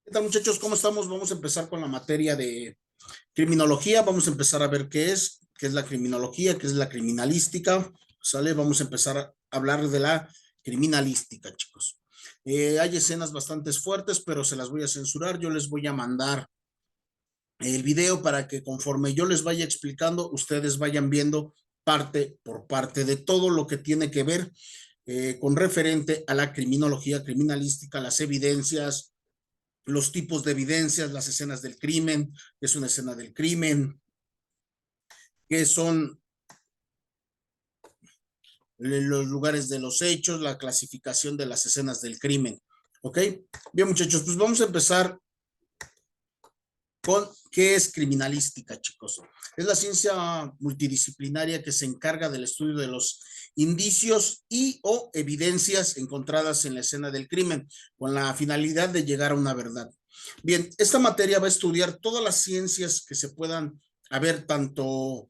¿Qué tal, muchachos? ¿Cómo estamos? Vamos a empezar con la materia de criminología. Vamos a empezar a ver qué es la criminología, qué es la criminalística. ¿Sale? Vamos a empezar a hablar de la criminalística, chicos. Hay escenas bastante fuertes, pero se las voy a censurar. Yo les voy a mandar el video para que conforme yo les vaya explicando, ustedes vayan viendo parte por parte de todo lo que tiene que ver con referente a la criminología, criminalística, las evidencias, los tipos de evidencias, las escenas del crimen, qué es una escena del crimen, qué son los lugares de los hechos, la clasificación de las escenas del crimen. ¿Ok? Bien, muchachos, pues vamos a empezar con qué es criminalística, chicos. Es la ciencia multidisciplinaria que se encarga del estudio de los indicios y o evidencias encontradas en la escena del crimen, con la finalidad de llegar a una verdad. Bien, esta materia va a estudiar todas las ciencias que se puedan haber, tanto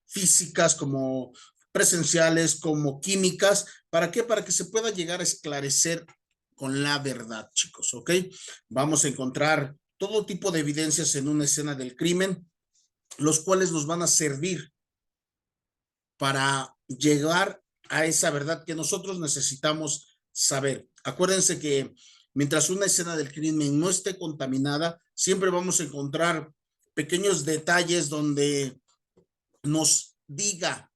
físicas como presenciales, como químicas. ¿Para qué? Para que se pueda llegar a esclarecer con la verdad, chicos, ¿ok? Vamos a encontrar todo tipo de evidencias en una escena del crimen, los cuales nos van a servir para llegar a esa verdad que nosotros necesitamos saber. Acuérdense que mientras una escena del crimen no esté contaminada, siempre vamos a encontrar pequeños detalles donde nos diga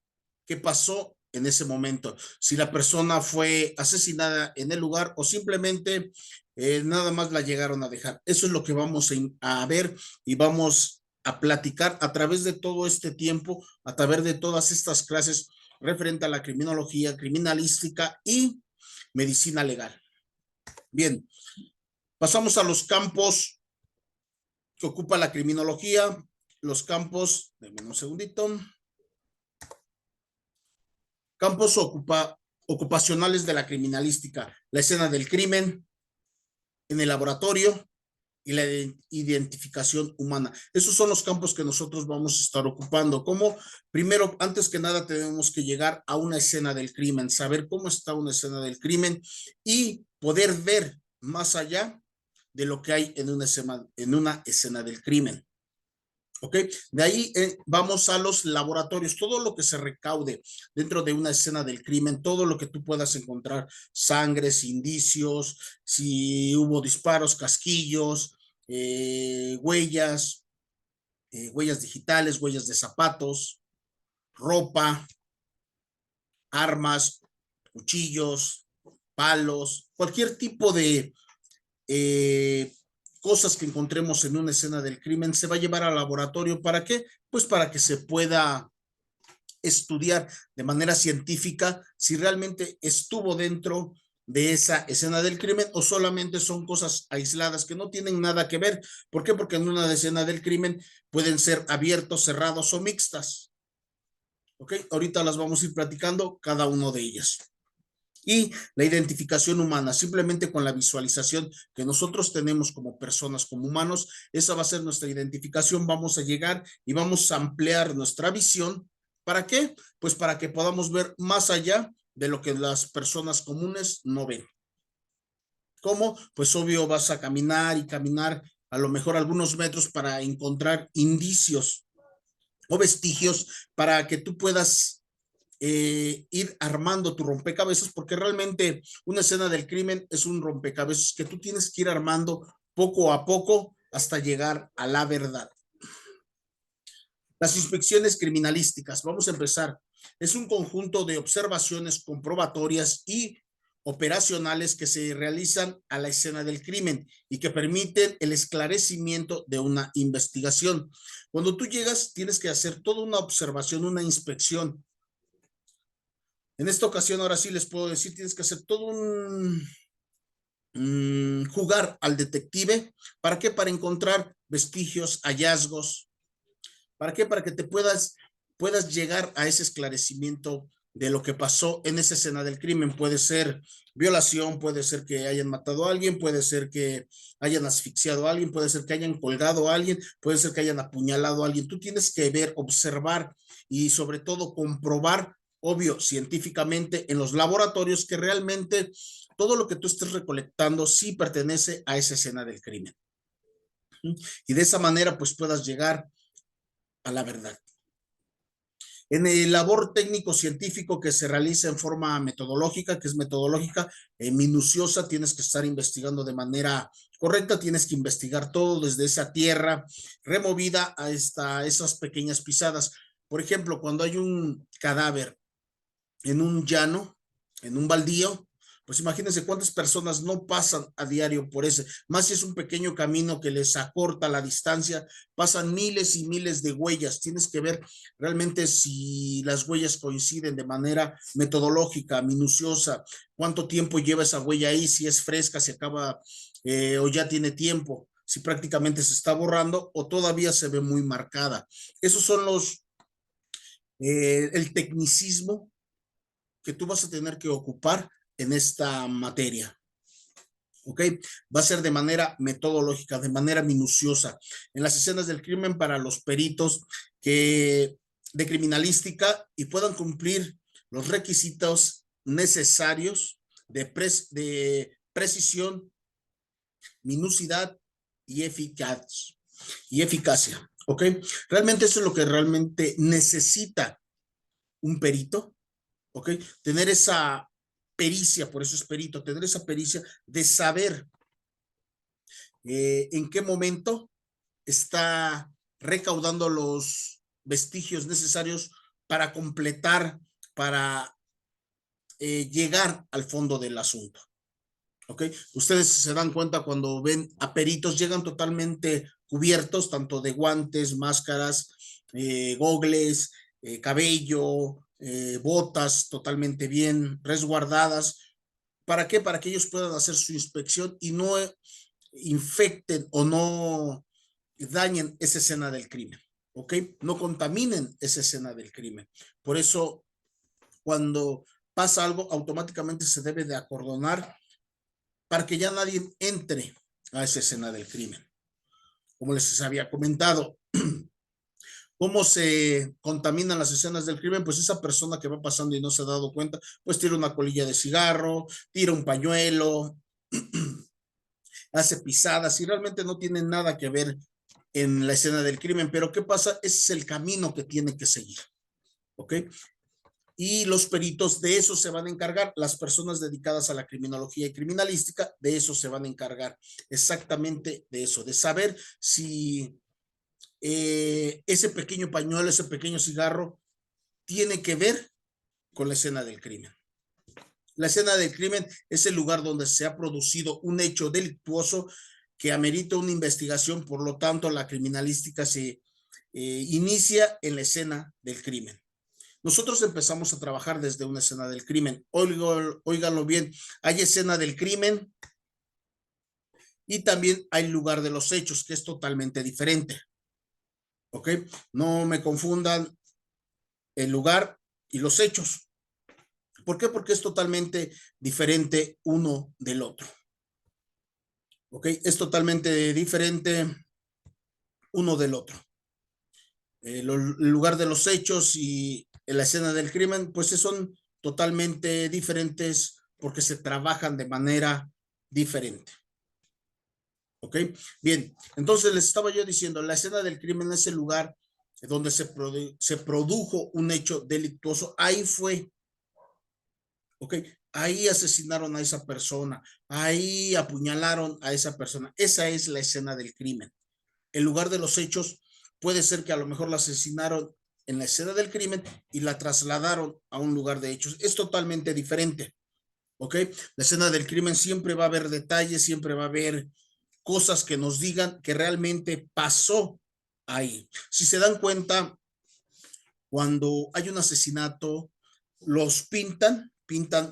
qué pasó en ese momento, si la persona fue asesinada en el lugar o simplemente nada más la llegaron a dejar. Eso es lo que vamos a ver y vamos a platicar a través de todo este tiempo, a través de todas estas clases referente a la criminología, criminalística y medicina legal. Bien, pasamos a los campos que ocupa la criminología, los campos, denme un segundito. Campos ocupacionales de la criminalística, la escena del crimen, en el laboratorio y la identificación humana. Esos son los campos que nosotros vamos a estar ocupando. Como primero, antes que nada, tenemos que llegar a una escena del crimen, saber cómo está una escena del crimen y poder ver más allá de lo que hay en una escena del crimen. ¿Ok? De ahí vamos a los laboratorios, todo lo que se recaude dentro de una escena del crimen, todo lo que tú puedas encontrar, sangres, indicios, si hubo disparos, casquillos, huellas, huellas digitales, huellas de zapatos, ropa, armas, cuchillos, palos, cualquier tipo de eh, cosas que encontremos en una escena del crimen se va a llevar al laboratorio. ¿Para qué? Pues para que se pueda estudiar de manera científica si realmente estuvo dentro de esa escena del crimen o solamente son cosas aisladas que no tienen nada que ver. ¿Por qué? Porque en una escena del crimen pueden ser abiertos, cerrados o mixtas. ¿Ok? Ahorita las vamos a ir platicando cada uno de ellas. Y la identificación humana, simplemente con la visualización que nosotros tenemos como personas, como humanos, esa va a ser nuestra identificación. Vamos a llegar y vamos a ampliar nuestra visión. ¿Para qué? Pues para que podamos ver más allá de lo que las personas comunes no ven. ¿Cómo? Pues obvio vas a caminar y caminar a lo mejor algunos metros para encontrar indicios o vestigios para que tú puedas ir armando tu rompecabezas, porque realmente una escena del crimen es un rompecabezas que tú tienes que ir armando poco a poco hasta llegar a la verdad. Las inspecciones criminalísticas, vamos a empezar. Es un conjunto de observaciones comprobatorias y operacionales que se realizan a la escena del crimen y que permiten el esclarecimiento de una investigación. Cuando tú llegas, tienes que hacer toda una observación, una inspección. En esta ocasión, ahora sí les puedo decir, tienes que hacer todo jugar al detective. ¿Para qué? Para encontrar vestigios, hallazgos. ¿Para qué? Para que puedas llegar a ese esclarecimiento de lo que pasó en esa escena del crimen. Puede ser violación, puede ser que hayan matado a alguien, puede ser que hayan asfixiado a alguien, puede ser que hayan colgado a alguien, puede ser que hayan apuñalado a alguien. Tú tienes que ver, observar y sobre todo comprobar obvio, científicamente en los laboratorios que realmente todo lo que tú estés recolectando sí pertenece a esa escena del crimen. Y de esa manera pues puedas llegar a la verdad. En el labor técnico científico que se realiza en forma metodológica, que es metodológica, minuciosa, tienes que estar investigando de manera correcta, tienes que investigar todo desde esa tierra removida hasta esas pequeñas pisadas. Por ejemplo, cuando hay un cadáver en un llano, en un baldío, pues imagínense cuántas personas no pasan a diario por ese, más si es un pequeño camino que les acorta la distancia, pasan miles y miles de huellas, tienes que ver realmente si las huellas coinciden de manera metodológica, minuciosa, cuánto tiempo lleva esa huella ahí, si es fresca, si acaba o ya tiene tiempo, si prácticamente se está borrando o todavía se ve muy marcada. Esos son el tecnicismo que tú vas a tener que ocupar en esta materia. ¿Ok? Va a ser de manera metodológica, de manera minuciosa. En las escenas del crimen para los peritos que de criminalística y puedan cumplir los requisitos necesarios de precisión, minucidad y eficacia. ¿Ok? Realmente eso es lo que realmente necesita un perito. ¿Ok? Tener esa pericia, por eso es perito, tener esa pericia de saber en qué momento está recaudando los vestigios necesarios para completar, para llegar al fondo del asunto. ¿Ok? Ustedes se dan cuenta cuando ven a peritos, llegan totalmente cubiertos, tanto de guantes, máscaras, gogles, cabello, botas totalmente bien resguardadas. ¿Para qué? Para que ellos puedan hacer su inspección y no infecten o no dañen esa escena del crimen, ¿ok? No contaminen esa escena del crimen. Por eso, cuando pasa algo, automáticamente se debe de acordonar para que ya nadie entre a esa escena del crimen. Como les había comentado, ¿cómo se contaminan las escenas del crimen? Pues esa persona que va pasando y no se ha dado cuenta, pues tira una colilla de cigarro, tira un pañuelo, hace pisadas y realmente no tiene nada que ver en la escena del crimen. Pero ¿qué pasa? Ese es el camino que tiene que seguir. ¿Ok? Y los peritos de eso se van a encargar, las personas dedicadas a la criminología y criminalística, de eso se van a encargar, exactamente de eso, de saber si ese pequeño pañuelo, ese pequeño cigarro, tiene que ver con la escena del crimen. La escena del crimen es el lugar donde se ha producido un hecho delictuoso que amerita una investigación, por lo tanto la criminalística se inicia en la escena del crimen. Nosotros empezamos a trabajar desde una escena del crimen. Óiganlo bien, hay escena del crimen y también hay lugar de los hechos, que es totalmente diferente. ¿Ok? No me confundan el lugar y los hechos. ¿Por qué? Porque es totalmente diferente uno del otro. ¿Ok? Es totalmente diferente uno del otro. El lugar de los hechos y la escena del crimen, pues son totalmente diferentes porque se trabajan de manera diferente. ¿Ok? Bien, entonces les estaba yo diciendo, la escena del crimen es el lugar donde se produjo un hecho delictuoso. Ahí fue, ¿ok? Ahí asesinaron a esa persona, ahí apuñalaron a esa persona. Esa es la escena del crimen. El lugar de los hechos puede ser que a lo mejor la asesinaron en la escena del crimen y la trasladaron a un lugar de hechos. Es totalmente diferente, ¿ok? La escena del crimen siempre va a haber detalles, siempre va a haber cosas que nos digan que realmente pasó ahí. Si se dan cuenta, cuando hay un asesinato, los pintan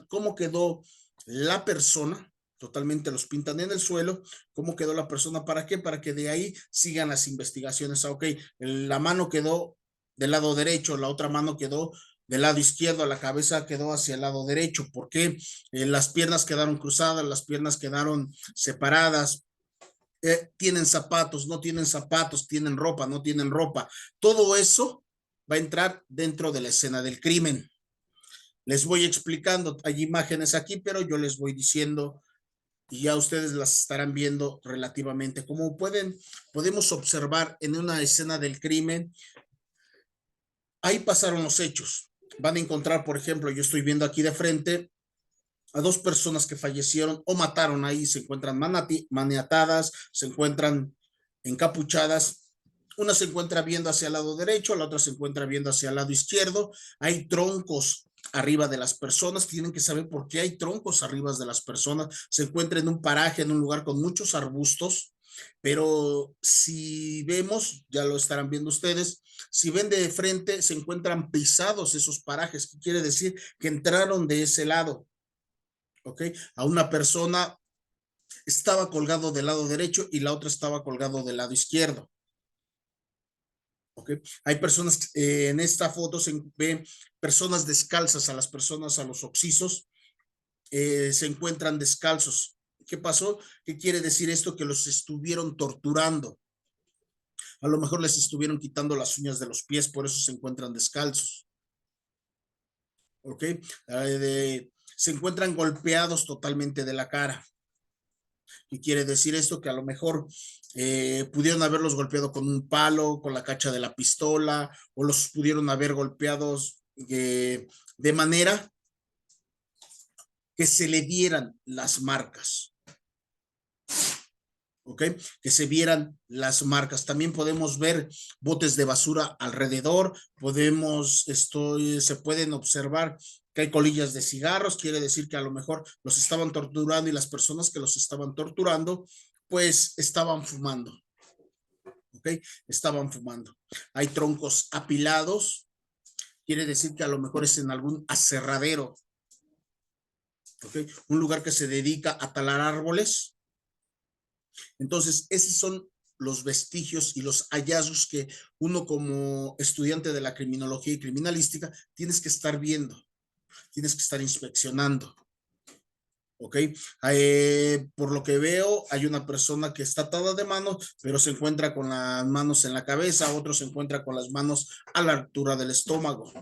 cómo quedó la persona, totalmente los pintan en el suelo, cómo quedó la persona, ¿para qué? Para que de ahí sigan las investigaciones. Ok, la mano quedó del lado derecho, la otra mano quedó del lado izquierdo, la cabeza quedó hacia el lado derecho, ¿por qué? Las piernas quedaron cruzadas, las piernas quedaron separadas, tienen zapatos, no tienen zapatos, tienen ropa, no tienen ropa. Todo eso va a entrar dentro de la escena del crimen. Les voy explicando, hay imágenes aquí, pero yo les voy diciendo y ya ustedes las estarán viendo relativamente. Como podemos observar en una escena del crimen, ahí pasaron los hechos. Van a encontrar, por ejemplo, yo estoy viendo aquí de frente a dos personas que fallecieron o mataron ahí, se encuentran maniatadas, se encuentran encapuchadas. Una se encuentra viendo hacia el lado derecho, la otra se encuentra viendo hacia el lado izquierdo. Hay troncos arriba de las personas, tienen que saber por qué hay troncos arriba de las personas. Se encuentra en un paraje, en un lugar con muchos arbustos, pero si vemos, ya lo estarán viendo ustedes, si ven de frente, se encuentran pisados esos parajes, que quiere decir que entraron de ese lado. ¿Ok? A una persona estaba colgado del lado derecho y la otra estaba colgado del lado izquierdo. ¿Ok? Hay personas, en esta foto se ven personas descalzas, a las personas, a los occisos, se encuentran descalzos. ¿Qué pasó? ¿Qué quiere decir esto? Que los estuvieron torturando. A lo mejor les estuvieron quitando las uñas de los pies, por eso se encuentran descalzos. ¿Ok? Se encuentran golpeados totalmente de la cara. ¿Y quiere decir esto? Que a lo mejor pudieron haberlos golpeado con un palo, con la cacha de la pistola, o los pudieron haber golpeados de manera que se le vieran las marcas. ¿Ok? Que se vieran las marcas. También podemos ver botes de basura alrededor, se pueden observar que hay colillas de cigarros, quiere decir que a lo mejor los estaban torturando y las personas que los estaban torturando, pues estaban fumando. ¿Ok? Estaban fumando. Hay troncos apilados, quiere decir que a lo mejor es en algún aserradero. ¿Ok? Un lugar que se dedica a talar árboles. Entonces, esos son los vestigios y los hallazgos que uno como estudiante de la criminología y criminalística tienes que estar viendo, tienes que estar inspeccionando. ¿Ok? Por lo que veo, hay una persona que está atada de manos, pero se encuentra con las manos en la cabeza, otro se encuentra con las manos a la altura del estómago.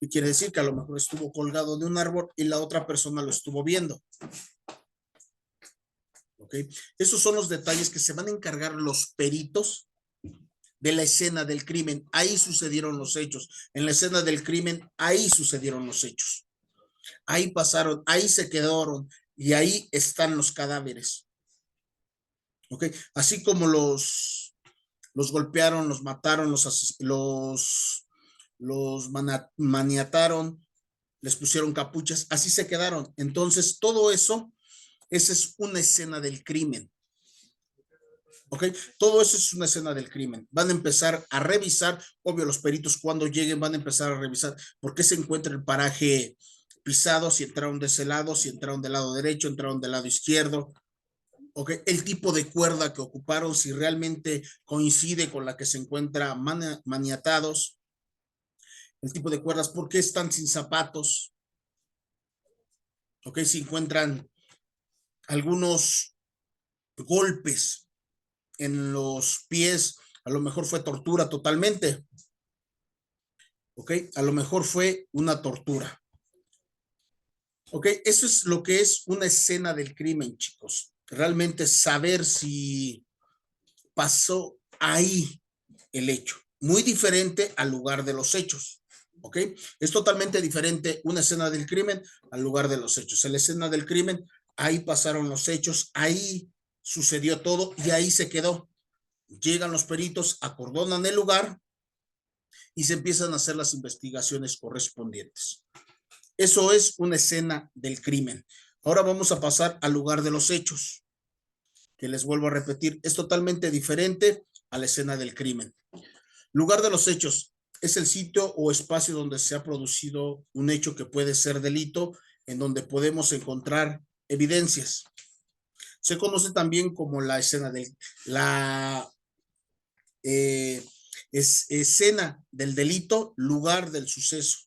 Y quiere decir que a lo mejor estuvo colgado de un árbol y la otra persona lo estuvo viendo. ¿Ok? Esos son los detalles que se van a encargar los peritos de la escena del crimen. Ahí sucedieron los hechos. En la escena del crimen, ahí sucedieron los hechos. Ahí pasaron, ahí se quedaron y ahí están los cadáveres. ¿Ok? Así como los golpearon, los mataron, los maniataron, les pusieron capuchas, así se quedaron. Entonces, todo eso, esa es una escena del crimen. ¿Ok? Todo eso es una escena del crimen. Van a empezar a revisar, obvio, los peritos cuando lleguen van a empezar a revisar por qué se encuentra el paraje pisado, si entraron de ese lado, si entraron del lado derecho, entraron del lado izquierdo. ¿Ok? El tipo de cuerda que ocuparon, si realmente coincide con la que se encuentra maniatados. El tipo de cuerdas, ¿por qué están sin zapatos? ¿Ok? Si encuentran algunos golpes en los pies, a lo mejor fue tortura totalmente. ¿Ok? A lo mejor fue una tortura. ¿Ok? Eso es lo que es una escena del crimen, chicos. Realmente saber si pasó ahí el hecho. Muy diferente al lugar de los hechos. ¿Ok? Es totalmente diferente una escena del crimen al lugar de los hechos. En la escena del crimen, ahí pasaron los hechos, ahí sucedió todo y ahí se quedó. Llegan los peritos, acordonan el lugar y se empiezan a hacer las investigaciones correspondientes. Eso es una escena del crimen. Ahora vamos a pasar al lugar de los hechos, que les vuelvo a repetir, es totalmente diferente a la escena del crimen. Lugar de los hechos es el sitio o espacio donde se ha producido un hecho que puede ser delito, en donde podemos encontrar evidencias. Se conoce también como la escena de la escena del delito, lugar del suceso,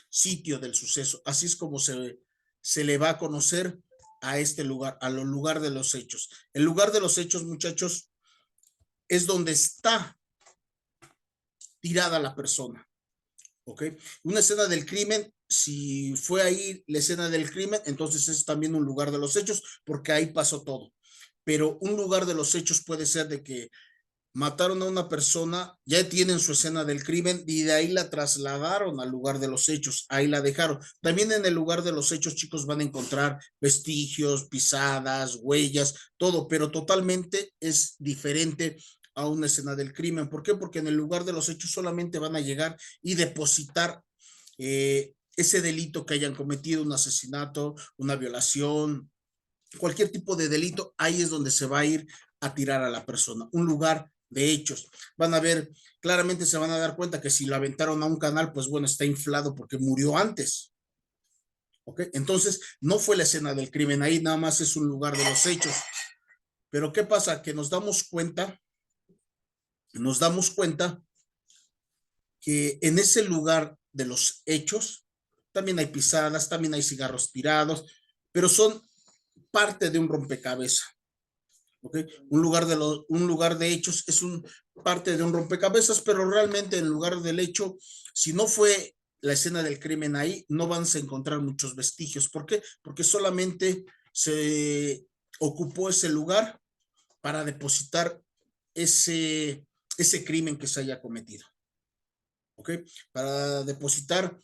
sitio del suceso. Así es como se le va a conocer a este lugar, al lugar de los hechos. El lugar de los hechos, muchachos, es donde está tirada la persona. ¿ok? Una escena del crimen, si fue ahí la escena del crimen, entonces es también un lugar de los hechos, porque ahí pasó todo. Pero un lugar de los hechos puede ser de que mataron a una persona, ya tienen su escena del crimen y de ahí la trasladaron al lugar de los hechos, ahí la dejaron. También en el lugar de los hechos, chicos, van a encontrar vestigios, pisadas, huellas, todo, pero totalmente es diferente a una escena del crimen. ¿Por qué? Porque en el lugar de los hechos solamente van a llegar y depositar ese delito que hayan cometido, un asesinato, una violación, cualquier tipo de delito, ahí es donde se va a ir a tirar a la persona, un lugar de hechos. Van a ver, claramente se van a dar cuenta que si lo aventaron a un canal, pues bueno, está inflado porque murió antes. ¿Ok? Entonces, no fue la escena del crimen, ahí nada más es un lugar de los hechos. Pero ¿qué pasa? Que nos damos cuenta que en ese lugar de los hechos también hay pisadas, también hay cigarros tirados, pero son parte de un rompecabezas. ¿Okay? Un lugar de hechos es un parte de un rompecabezas, pero realmente en lugar del hecho, si no fue la escena del crimen ahí, no van a encontrar muchos vestigios. ¿Por qué? Porque solamente se ocupó ese lugar para depositar ese crimen que se haya cometido. ¿Ok? Para depositar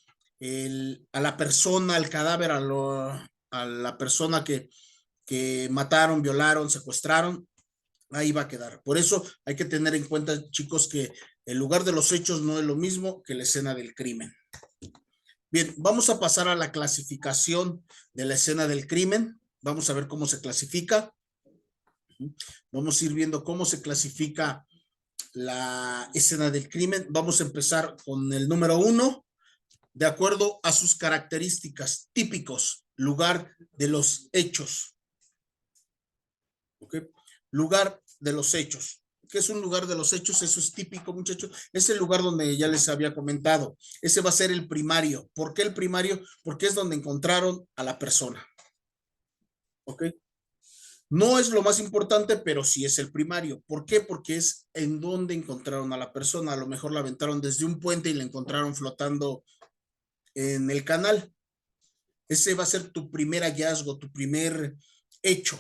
a la persona, al cadáver, a la persona que mataron, violaron, secuestraron, ahí va a quedar. Por eso hay que tener en cuenta, chicos, que el lugar de los hechos no es lo mismo que la escena del crimen. Bien, vamos a pasar a la clasificación de la escena del crimen. Vamos a ver cómo se clasifica. Vamos a ir viendo cómo se clasifica la escena del crimen. Vamos a empezar con el número 1, de acuerdo a sus características típicos, lugar de los hechos. ¿Ok? Lugar de los hechos. ¿Qué es un lugar de los hechos? Eso es típico, muchachos. Es el lugar donde ya les había comentado. Ese va a ser el primario. ¿Por qué el primario? Porque es donde encontraron a la persona. ¿Ok? No es lo más importante, pero sí es el primario. ¿Por qué? Porque es en donde encontraron a la persona. A lo mejor la aventaron desde un puente y la encontraron flotando en el canal. Ese va a ser tu primer hallazgo, tu primer hecho.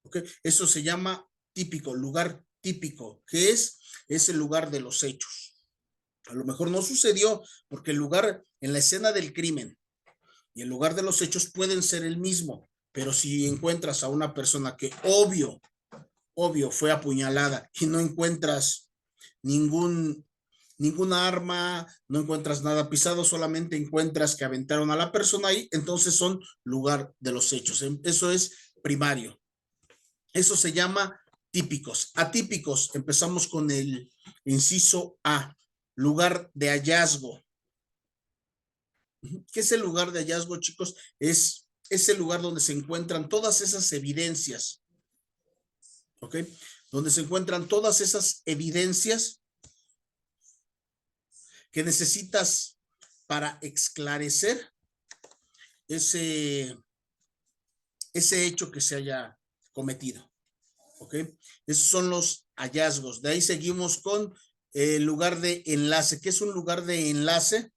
¿Ok? Eso se llama típico, lugar típico, que es el lugar de los hechos. A lo mejor no sucedió porque el lugar en la escena del crimen y el lugar de los hechos pueden ser el mismo, pero si encuentras a una persona que obvio fue apuñalada y no encuentras ninguna arma, no encuentras nada pisado, solamente encuentras que aventaron a la persona ahí, entonces son lugar de los hechos. Eso es primario. Eso se llama típicos. Atípicos, empezamos con el inciso A, lugar de hallazgo. ¿Qué es el lugar de hallazgo, chicos? Es el lugar donde se encuentran todas esas evidencias, ¿ok? Donde se encuentran todas esas evidencias que necesitas para esclarecer ese, ese hecho que se haya cometido. ¿Ok? Esos son los hallazgos. De ahí seguimos con el lugar de enlace. ¿Qué es un lugar de enlace?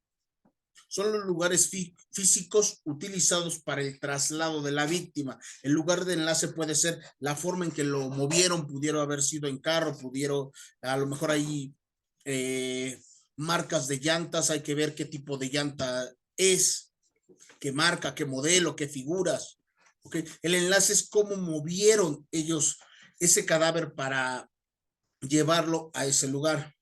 Son los lugares físicos utilizados para el traslado de la víctima. El lugar de enlace puede ser la forma en que lo movieron, pudieron haber sido en carro, pudieron, a lo mejor hay marcas de llantas, hay que ver qué tipo de llanta es, qué marca, qué modelo, qué figuras. ¿Okay? El enlace es cómo movieron ellos ese cadáver para llevarlo a ese lugar.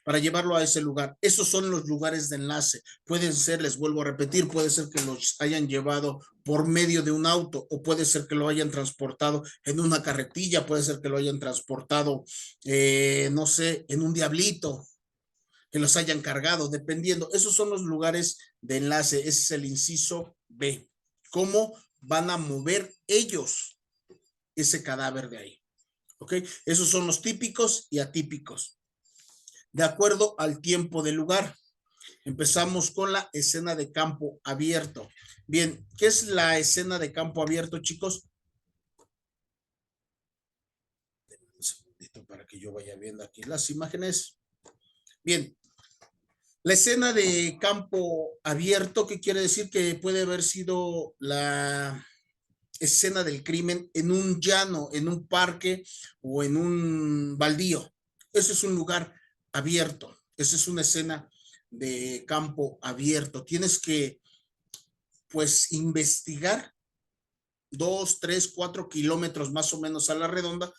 Para llevarlo a ese lugar. Esos son los lugares de enlace. Pueden ser, les vuelvo a repetir, puede ser que los hayan llevado por medio de un auto o puede ser que lo hayan transportado en una carretilla, puede ser que lo hayan transportado, no sé, en un diablito, que los hayan cargado, dependiendo. Esos son los lugares de enlace. Ese es el inciso B. ¿Cómo van a mover ellos ese cadáver de ahí? ¿Ok? Esos son los típicos y atípicos. De acuerdo al tiempo del lugar. Empezamos con la escena de campo abierto. Bien, ¿qué es la escena de campo abierto, chicos? Un segundito para que yo vaya viendo aquí las imágenes. Bien, La escena de campo abierto, ¿qué quiere decir? Que puede haber sido la escena del crimen en un llano, en un parque o en un baldío. Ese es un lugar abierto. Esa es una escena de campo abierto. Tienes que, pues, investigar 2, 3, 4 kilómetros más o menos a la redonda.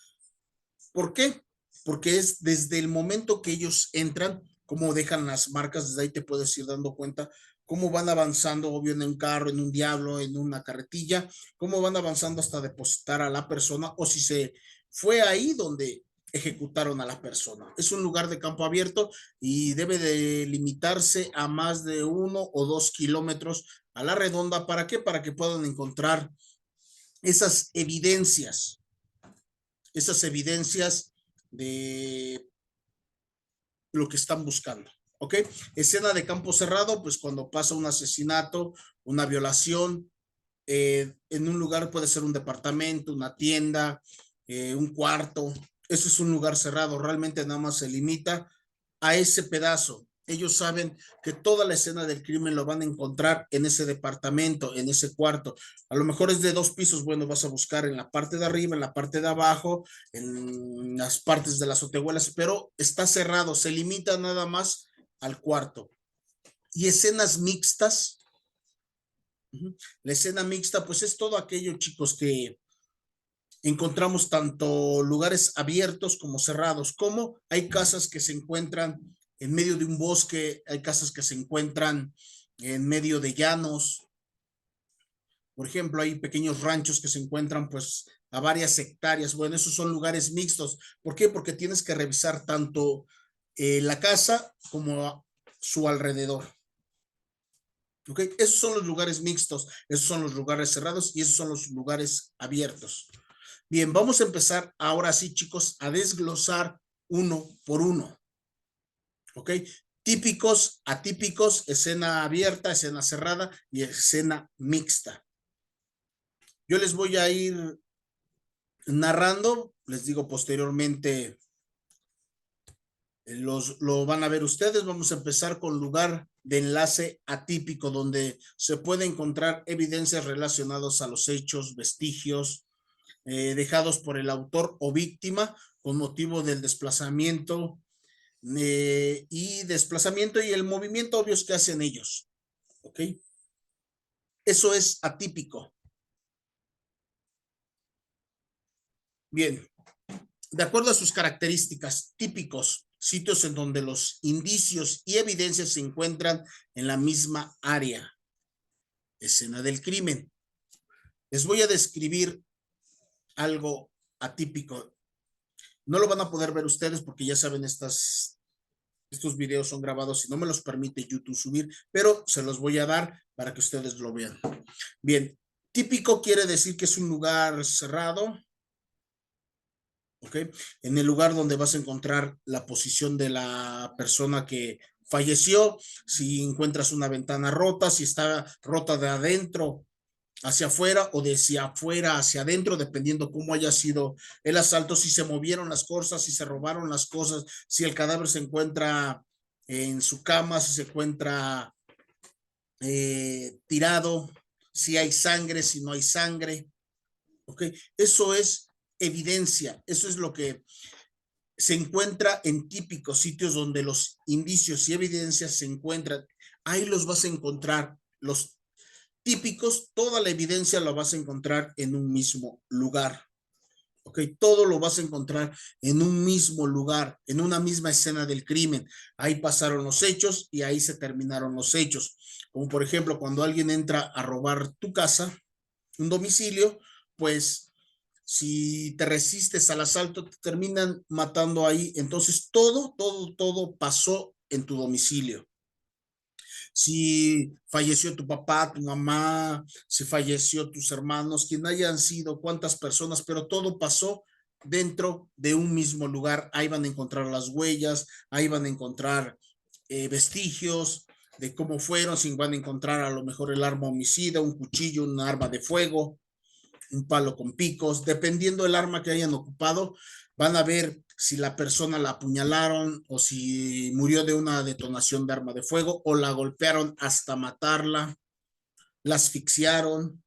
¿Por qué? Porque es desde el momento que ellos entran, cómo dejan las marcas, desde ahí te puedes ir dando cuenta cómo van avanzando, obvio, en un carro, en un diablo, en una carretilla, cómo van avanzando hasta depositar a la persona o si se fue ahí donde ejecutaron a la persona. Es un lugar de campo abierto y debe de limitarse a más de 1 o 2 kilómetros a la redonda. ¿Para qué? Para que puedan encontrar esas evidencias de lo que están buscando. ¿Ok? Escena de campo cerrado, pues cuando pasa un asesinato, una violación, en un lugar puede ser un departamento, una tienda, un cuarto. Eso es un lugar cerrado, realmente nada más se limita a ese pedazo. Ellos saben que toda la escena del crimen lo van a encontrar en ese departamento, en ese cuarto. A lo mejor es de 2 pisos, bueno, vas a buscar en la parte de arriba, en la parte de abajo, en las partes de las azotehuelas, pero está cerrado, se limita nada más al cuarto. Y escenas mixtas. La escena mixta, pues es todo aquello, chicos, que encontramos tanto lugares abiertos como cerrados, como hay casas que se encuentran en medio de un bosque, hay casas que se encuentran en medio de llanos. Por ejemplo, hay pequeños ranchos que se encuentran pues a varias hectáreas. Bueno, esos son lugares mixtos. ¿Por qué? Porque tienes que revisar tanto la casa como su alrededor. ¿Ok? Esos son los lugares mixtos, esos son los lugares cerrados y esos son los lugares abiertos. Bien, vamos a empezar ahora sí, chicos, a desglosar uno por uno. ¿Ok? Típicos, atípicos, escena abierta, escena cerrada y escena mixta. Yo les voy a ir narrando, les digo posteriormente, lo van a ver ustedes. Vamos a empezar con lugar de enlace atípico, donde se puede encontrar evidencias relacionadas a los hechos, vestigios, dejados por el autor o víctima con motivo del desplazamiento y el movimiento obvios que hacen ellos. ¿Ok? Eso es atípico. Bien, de acuerdo a sus características, típicos, sitios en donde los indicios y evidencias se encuentran en la misma área. Escena del crimen. Les voy a describir algo atípico. No lo van a poder ver ustedes porque ya saben, estos videos son grabados y no me los permite YouTube subir, pero se los voy a dar para que ustedes lo vean. Bien, típico quiere decir que es un lugar cerrado, ¿ok? En el lugar donde vas a encontrar la posición de la persona que falleció, si encuentras una ventana rota, si está rota de adentro hacia afuera o de hacia afuera hacia adentro, dependiendo cómo haya sido el asalto, si se movieron las cosas, si se robaron las cosas, si el cadáver se encuentra en su cama, si se encuentra tirado, si hay sangre, si no hay sangre. ¿Ok? Eso es evidencia, eso es lo que se encuentra en típicos sitios donde los indicios y evidencias se encuentran. Ahí los vas a encontrar, los típicos, toda la evidencia la vas a encontrar en un mismo lugar. ¿Ok? Todo lo vas a encontrar en un mismo lugar, en una misma escena del crimen. Ahí pasaron los hechos y ahí se terminaron los hechos. Como por ejemplo, cuando alguien entra a robar tu casa, un domicilio, pues si te resistes al asalto, te terminan matando ahí. Entonces, todo pasó en tu domicilio. Si falleció tu papá, tu mamá, si falleció tus hermanos, quien hayan sido, cuántas personas, pero todo pasó dentro de un mismo lugar. Ahí van a encontrar las huellas, ahí van a encontrar vestigios de cómo fueron, si van a encontrar a lo mejor el arma homicida, un cuchillo, un arma de fuego. un palo con picos, dependiendo del arma que hayan ocupado, van a ver si la persona la apuñalaron o si murió de una detonación de arma de fuego o la golpearon hasta matarla, la asfixiaron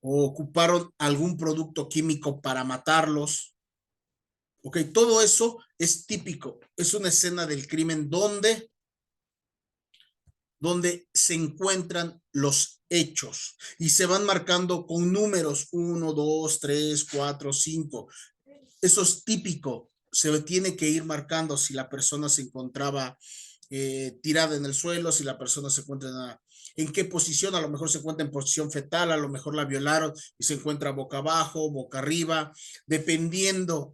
o ocuparon algún producto químico para matarlos. Ok, todo eso es típico, es una escena del crimen donde se encuentran los hechos y se van marcando con números 1, 2, 3, 4, 5. Eso es típico, se tiene que ir marcando si la persona se encontraba tirada en el suelo, si la persona se encuentra en qué posición, a lo mejor se encuentra en posición fetal, a lo mejor la violaron y se encuentra boca abajo, boca arriba, dependiendo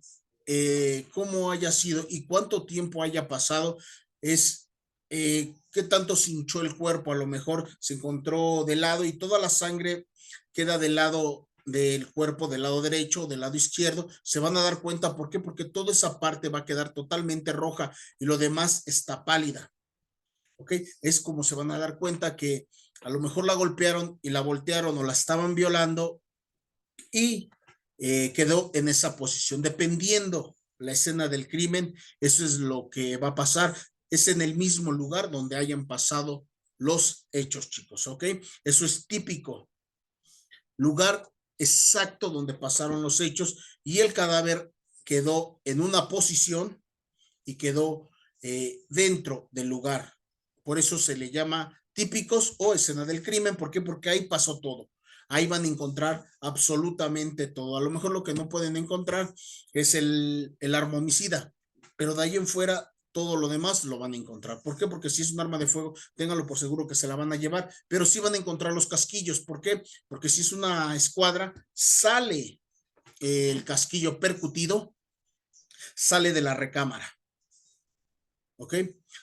cómo haya sido y cuánto tiempo haya pasado, es qué tanto se hinchó el cuerpo, a lo mejor se encontró de lado y toda la sangre queda del lado del cuerpo, del lado derecho, del lado izquierdo, se van a dar cuenta, ¿por qué? Porque toda esa parte va a quedar totalmente roja y lo demás está pálida, ¿ok? Es como se van a dar cuenta que a lo mejor la golpearon y la voltearon o la estaban violando y quedó en esa posición. Dependiendo la escena del crimen, eso es lo que va a pasar. Es en el mismo lugar donde hayan pasado los hechos, chicos, ¿ok? Eso es típico. Lugar exacto donde pasaron los hechos y el cadáver quedó en una posición y quedó dentro del lugar. Por eso se le llama típicos o escena del crimen. ¿Por qué? Porque ahí pasó todo. Ahí van a encontrar absolutamente todo. A lo mejor lo que no pueden encontrar es el arma homicida, pero de ahí en fuera todo lo demás lo van a encontrar. ¿Por qué? Porque si es un arma de fuego, ténganlo por seguro que se la van a llevar, pero sí van a encontrar los casquillos. ¿Por qué? Porque si es una escuadra, sale el casquillo percutido, sale de la recámara. ¿Ok?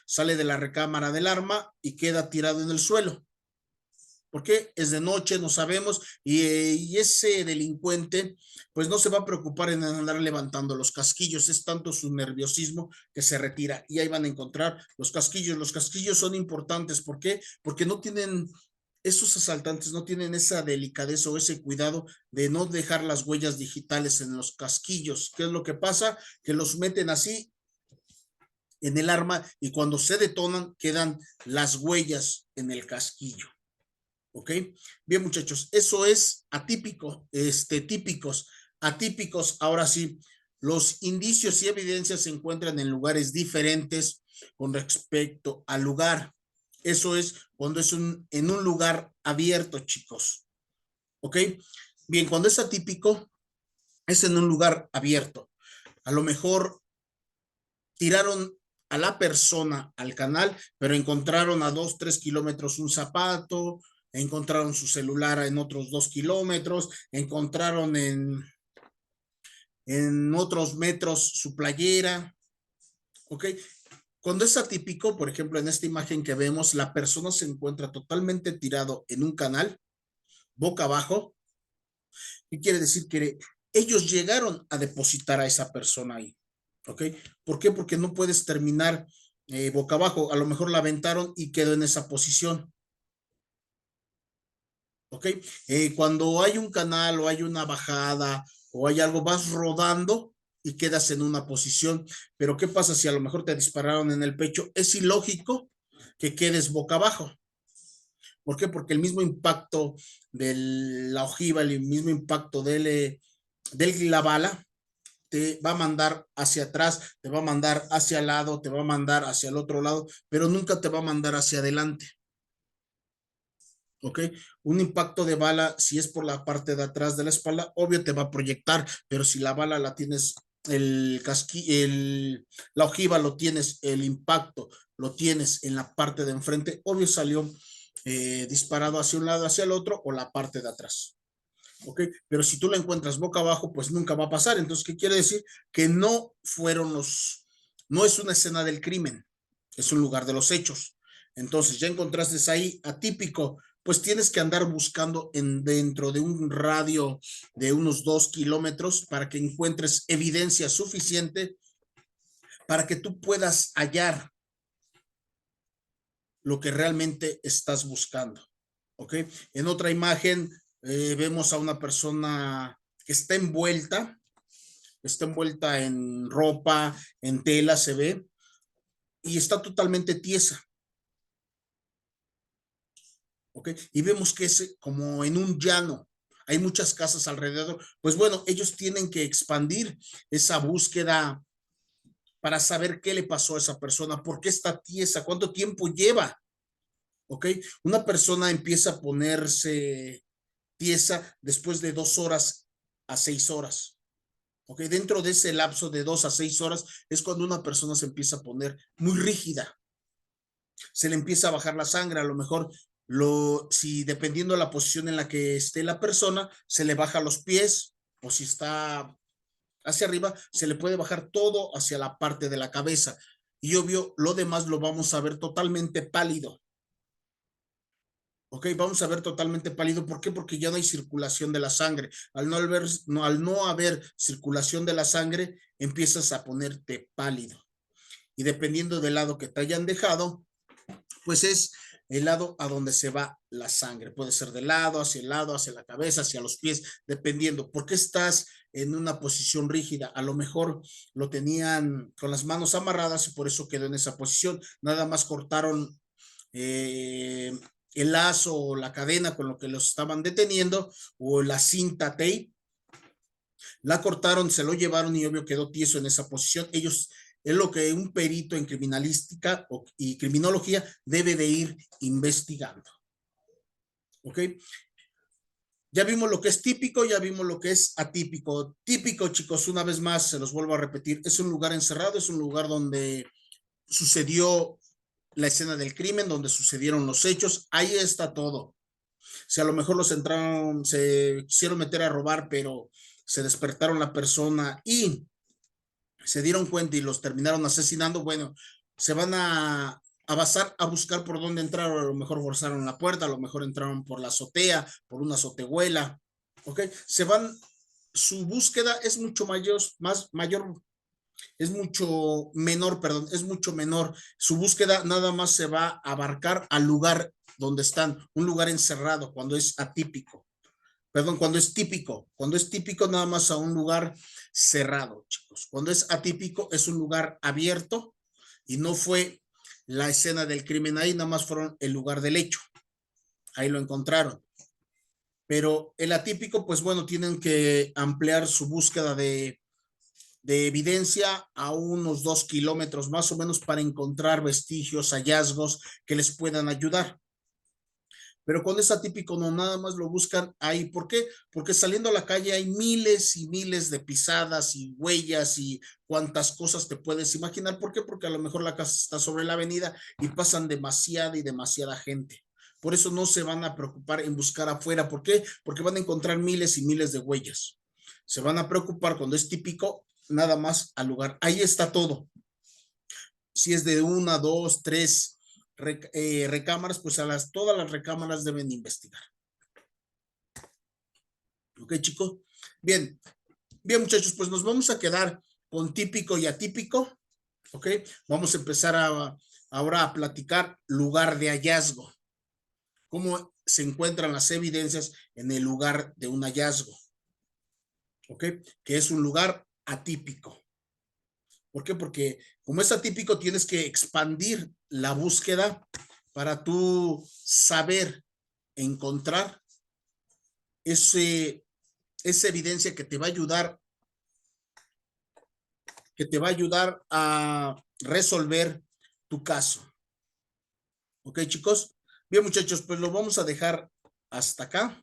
Sale de la recámara del arma y queda tirado en el suelo. ¿Por qué? Es de noche, no sabemos, y ese delincuente pues no se va a preocupar en andar levantando los casquillos, es tanto su nerviosismo que se retira y ahí van a encontrar los casquillos. Los casquillos son importantes, ¿por qué? Porque no tienen, esos asaltantes no tienen esa delicadeza o ese cuidado de no dejar las huellas digitales en los casquillos. ¿Qué es lo que pasa? Que los meten así en el arma y cuando se detonan quedan las huellas en el casquillo. ¿Ok? Bien, muchachos, eso es atípico, típicos, atípicos. Ahora sí, los indicios y evidencias se encuentran en lugares diferentes con respecto al lugar. Eso es cuando es en un lugar abierto, chicos. ¿Ok? Bien, cuando es atípico, es en un lugar abierto. A lo mejor tiraron a la persona al canal, pero encontraron a 2, 3 kilómetros un zapato, encontraron su celular en otros 2 kilómetros, encontraron en otros metros su playera, ¿ok? Cuando es atípico, por ejemplo, en esta imagen que vemos, la persona se encuentra totalmente tirado en un canal, boca abajo. ¿Qué quiere decir? Que ellos llegaron a depositar a esa persona ahí, ¿ok? ¿Por qué? Porque no puedes terminar boca abajo, a lo mejor la aventaron y quedó en esa posición, ¿ok? Cuando hay un canal o hay una bajada o hay algo, vas rodando y quedas en una posición, pero ¿qué pasa si a lo mejor te dispararon en el pecho? Es ilógico que quedes boca abajo. ¿Por qué? Porque el mismo impacto de la ojiva, el mismo impacto de la bala, te va a mandar hacia atrás, te va a mandar hacia el lado, te va a mandar hacia el otro lado, pero nunca te va a mandar hacia adelante. ¿Ok? Un impacto de bala, si es por la parte de atrás de la espalda, obvio te va a proyectar, pero si la bala la tienes, la ojiva lo tienes, el impacto lo tienes en la parte de enfrente, obvio salió disparado hacia un lado, hacia el otro o la parte de atrás. ¿Ok? Pero si tú la encuentras boca abajo, pues nunca va a pasar. Entonces, ¿qué quiere decir? Que no fueron no es una escena del crimen, es un lugar de los hechos. Entonces, ya encontraste ahí atípico, pues tienes que andar buscando dentro de un radio de unos 2 kilómetros para que encuentres evidencia suficiente para que tú puedas hallar lo que realmente estás buscando. ¿Ok? En otra imagen Vemos a una persona que está envuelta en ropa, en tela, se ve, y está totalmente tiesa. ¿Ok? Y vemos que es como en un llano. Hay muchas casas alrededor. Pues bueno, ellos tienen que expandir esa búsqueda para saber qué le pasó a esa persona, por qué está tiesa, cuánto tiempo lleva. ¿Ok? Una persona empieza a ponerse tiesa después de 2 horas a 6 horas. ¿Ok? Dentro de ese lapso de 2 a 6 horas es cuando una persona se empieza a poner muy rígida. Se le empieza a bajar la sangre, a lo mejor si dependiendo de la posición en la que esté la persona, se le baja los pies, o si está hacia arriba, se le puede bajar todo hacia la parte de la cabeza. Y obvio, lo demás lo vamos a ver totalmente pálido. Ok, vamos a ver totalmente pálido. ¿Por qué? Porque ya no hay circulación de la sangre. Al no haber circulación de la sangre, empiezas a ponerte pálido. Y dependiendo del lado que te hayan dejado, pues es el lado a donde se va la sangre. Puede ser del lado, hacia el lado, hacia la cabeza, hacia los pies, dependiendo. ¿Por qué estás en una posición rígida? A lo mejor lo tenían con las manos amarradas y por eso quedó en esa posición. Nada más cortaron eh, el lazo o la cadena con lo que los estaban deteniendo o la cinta tape. La cortaron, se lo llevaron y obvio quedó tieso en esa posición. Ellos es lo que un perito en criminalística y criminología debe de ir investigando. ¿Ok? Ya vimos lo que es típico, ya vimos lo que es atípico. Típico, chicos, una vez más, se los vuelvo a repetir, es un lugar encerrado, es un lugar donde sucedió la escena del crimen, donde sucedieron los hechos, ahí está todo. Si a lo mejor los entraron, se quisieron meter a robar, pero se despertaron la persona y se dieron cuenta y los terminaron asesinando, bueno, se van a basar a buscar por dónde entraron, a lo mejor forzaron la puerta, a lo mejor entraron por la azotea, por una azotehuela, ¿ok? Se van, su búsqueda es mucho mayor, es mucho menor, perdón, es mucho menor. Su búsqueda nada más se va a abarcar al lugar donde están, un lugar encerrado, cuando es atípico. Perdón, cuando es típico nada más a un lugar cerrado, chicos. Cuando es atípico es un lugar abierto y no fue la escena del crimen ahí, nada más fueron el lugar del hecho. Ahí lo encontraron. Pero el atípico, pues bueno, tienen que ampliar su búsqueda de evidencia a unos 2 kilómetros más o menos para encontrar vestigios, hallazgos que les puedan ayudar. Pero cuando es atípico, no, nada más lo buscan ahí. ¿Por qué? Porque saliendo a la calle hay miles y miles de pisadas y huellas y cuantas cosas te puedes imaginar. ¿Por qué? Porque a lo mejor la casa está sobre la avenida y pasan demasiada y demasiada gente. Por eso no se van a preocupar en buscar afuera. ¿Por qué? Porque van a encontrar miles y miles de huellas. Se van a preocupar cuando es típico, nada más al lugar. Ahí está todo. Si es de una, dos, tres recámaras, pues todas las recámaras deben investigar. ¿Ok, chicos? Bien, bien, muchachos, pues nos vamos a quedar con típico y atípico. ¿Ok? Vamos a empezar ahora a platicar lugar de hallazgo. Cómo se encuentran las evidencias en el lugar de un hallazgo. ¿Ok? Que es un lugar atípico. ¿Por qué? Porque como es atípico, tienes que expandir la búsqueda para tú saber encontrar esa evidencia que te va a ayudar a resolver tu caso. ¿Ok, chicos? Bien, muchachos, pues lo vamos a dejar hasta acá.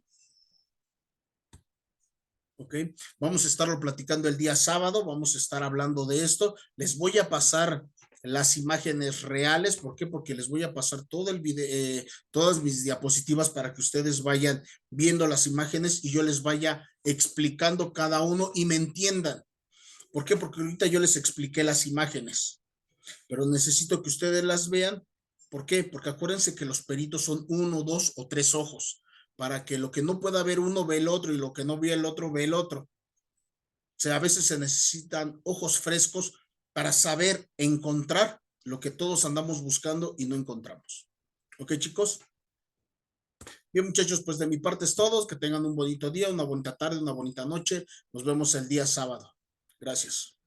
¿Ok? Vamos a estarlo platicando el día sábado, vamos a estar hablando de esto. Les voy a pasar las imágenes reales. ¿Por qué? Porque les voy a pasar todo el video, todas mis diapositivas para que ustedes vayan viendo las imágenes y yo les vaya explicando cada uno y me entiendan. ¿Por qué? Porque ahorita yo les expliqué las imágenes, pero necesito que ustedes las vean. ¿Por qué? Porque acuérdense que los peritos son 1, 2 o 3 ojos, para que lo que no pueda ver uno ve el otro y lo que no ve el otro ve el otro. O sea, a veces se necesitan ojos frescos para saber encontrar lo que todos andamos buscando y no encontramos. ¿Ok, chicos? Bien, muchachos, pues de mi parte es todo. Que tengan un bonito día, una bonita tarde, una bonita noche. Nos vemos el día sábado. Gracias.